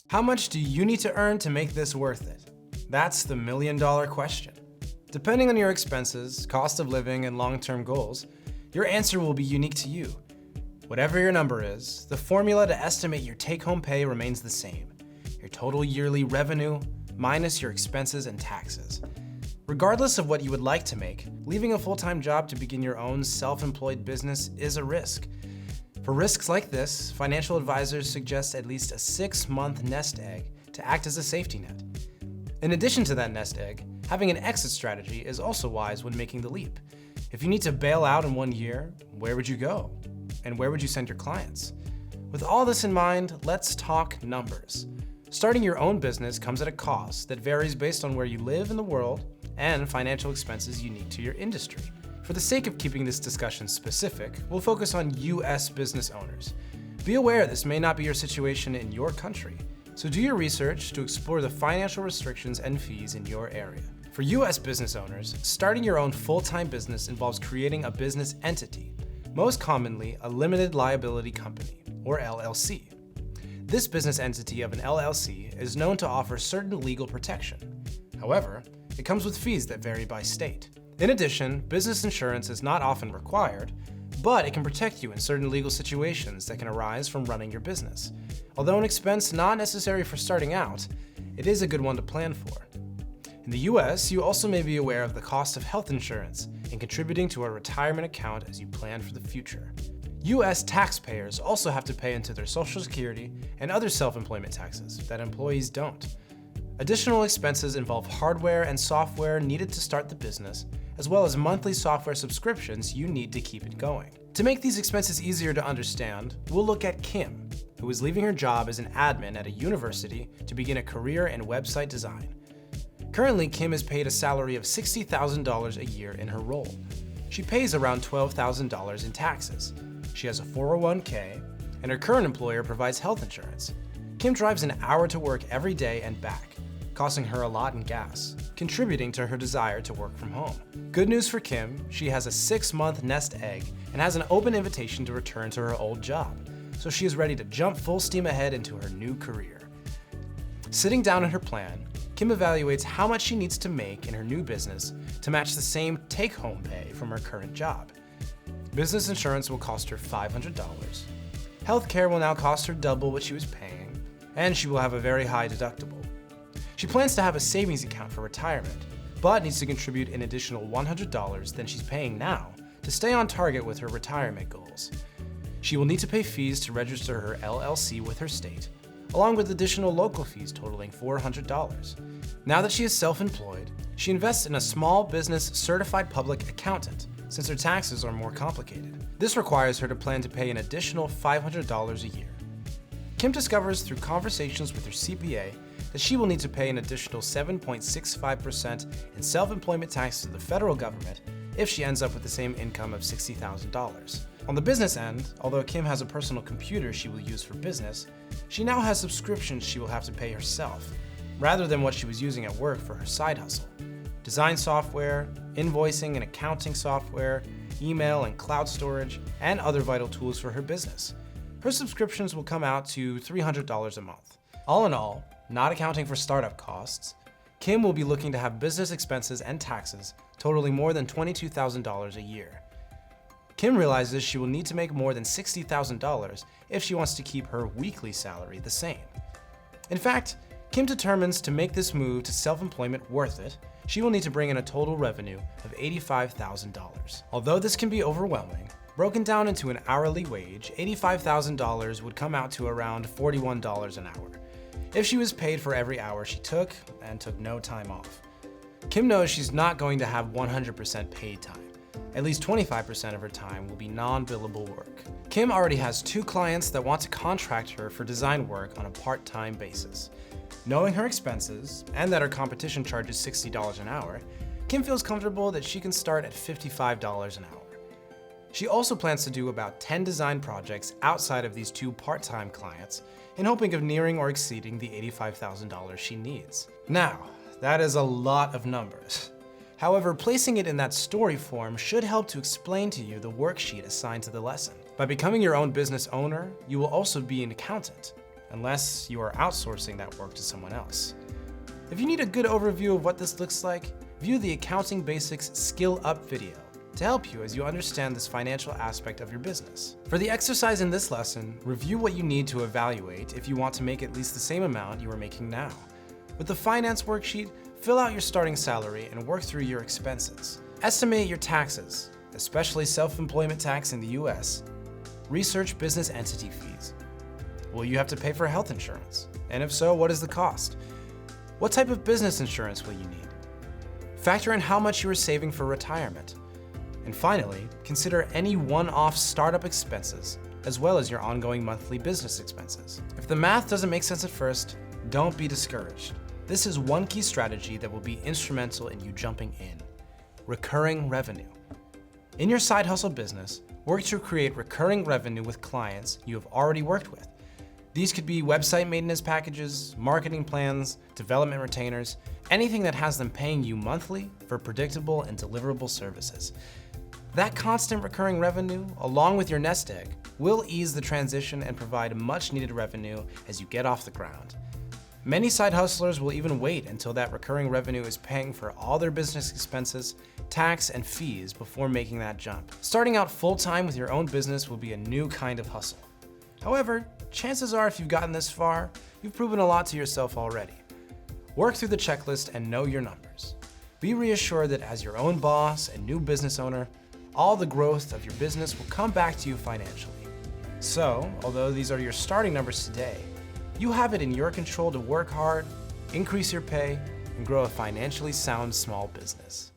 How much do you need to earn to make this worth it? That's the million-dollar question. Depending on your expenses, cost of living, and long-term goals, your answer will be unique to you. Whatever your number is, the formula to estimate your take-home pay remains the same: your total yearly revenue minus your expenses and taxes. Regardless of what you would like to make, leaving a full-time job to begin your own self-employed business is a risk. For risks like this, financial advisors suggest at least a 6-month nest egg to act as a safety net. In addition to that nest egg, having an exit strategy is also wise when making the leap. If you need to bail out in 1 year, where would you go? And where would you send your clients? With all this in mind, let's talk numbers. Starting your own business comes at a cost that varies based on where you live in the world and financial expenses unique to your industry. For the sake of keeping this discussion specific, we'll focus on US business owners. Be aware this may not be your situation in your country, so do your research to explore the financial restrictions and fees in your area. For US business owners, starting your own full-time business involves creating a business entity, most commonly a limited liability company, or LLC. This business entity of an LLC is known to offer certain legal protection. However, it comes with fees that vary by state. In addition, business insurance is not often required, but it can protect you in certain legal situations that can arise from running your business. Although an expense not necessary for starting out, it is a good one to plan for. In the US, you also may be aware of the cost of health insurance and contributing to a retirement account as you plan for the future. US taxpayers also have to pay into their Social Security and other self-employment taxes that employees don't. Additional expenses involve hardware and software needed to start the business, as well as monthly software subscriptions you need to keep it going. To make these expenses easier to understand, we'll look at Kim, who is leaving her job as an admin at a university to begin a career in website design. Currently, Kim is paid a salary of $60,000 a year in her role. She pays around $12,000 in taxes. She has a 401k, and her current employer provides health insurance. Kim drives an hour to work every day and back, costing her a lot in gas, contributing to her desire to work from home. Good news for Kim, she has a 6-month nest egg and has an open invitation to return to her old job, so she is ready to jump full steam ahead into her new career. Sitting down in her plan, Kim evaluates how much she needs to make in her new business to match the same take-home pay from her current job. Business insurance will cost her $500. Healthcare will now cost her double what she was paying, and she will have a very high deductible. She plans to have a savings account for retirement, but needs to contribute an additional $100 than she's paying now to stay on target with her retirement goals. She will need to pay fees to register her LLC with her state, along with additional local fees totaling $400. Now that she is self-employed, she invests in a small business certified public accountant, since her taxes are more complicated. This requires her to plan to pay an additional $500 a year. Kim discovers through conversations with her CPA that she will need to pay an additional 7.65% in self-employment tax to the federal government if she ends up with the same income of $60,000. On the business end, although Kim has a personal computer she will use for business, she now has subscriptions she will have to pay herself, rather than what she was using at work for her side hustle: design software, invoicing and accounting software, email and cloud storage, and other vital tools for her business. Her subscriptions will come out to $300 a month. All in all, not accounting for startup costs, Kim will be looking to have business expenses and taxes totaling more than $22,000 a year. Kim realizes she will need to make more than $60,000 if she wants to keep her weekly salary the same. In fact, Kim determines to make this move to self-employment worth it, she will need to bring in a total revenue of $85,000. Although this can be overwhelming, broken down into an hourly wage, $85,000 would come out to around $41 an hour, if she was paid for every hour she took and took no time off. Kim knows she's not going to have 100% paid time. At least 25% of her time will be non-billable work. Kim already has 2 clients that want to contract her for design work on a part-time basis. Knowing her expenses, and that her competition charges $60 an hour, Kim feels comfortable that she can start at $55 an hour. She also plans to do about 10 design projects outside of these 2 part-time clients, in hoping of nearing or exceeding the $85,000 she needs. Now, that is a lot of numbers. However, placing it in that story form should help to explain to you the worksheet assigned to the lesson. By becoming your own business owner, you will also be an accountant. unless you are outsourcing that work to someone else. If you need a good overview of what this looks like, view the Accounting Basics Skill Up video to help you as you understand this financial aspect of your business. For the exercise in this lesson, review what you need to evaluate if you want to make at least the same amount you are making now. With the finance worksheet, fill out your starting salary and work through your expenses. Estimate your taxes, especially self-employment tax in the US. Research business entity fees. Will you have to pay for health insurance? And if so, what is the cost? What type of business insurance will you need? Factor in how much you are saving for retirement. And finally, consider any one-off startup expenses, as well as your ongoing monthly business expenses. If the math doesn't make sense at first, don't be discouraged. This is one key strategy that will be instrumental in you jumping in: recurring revenue. In your side hustle business, work to create recurring revenue with clients you have already worked with. These could be website maintenance packages, marketing plans, development retainers, anything that has them paying you monthly for predictable and deliverable services. That constant recurring revenue, along with your nest egg, will ease the transition and provide much needed revenue as you get off the ground. Many side hustlers will even wait until that recurring revenue is paying for all their business expenses, tax, and fees before making that jump. Starting out full-time with your own business will be a new kind of hustle. However, chances are if you've gotten this far, you've proven a lot to yourself already. Work through the checklist and know your numbers. Be reassured that as your own boss and new business owner, all the growth of your business will come back to you financially. So, although these are your starting numbers today, you have it in your control to work hard, increase your pay, and grow a financially sound small business.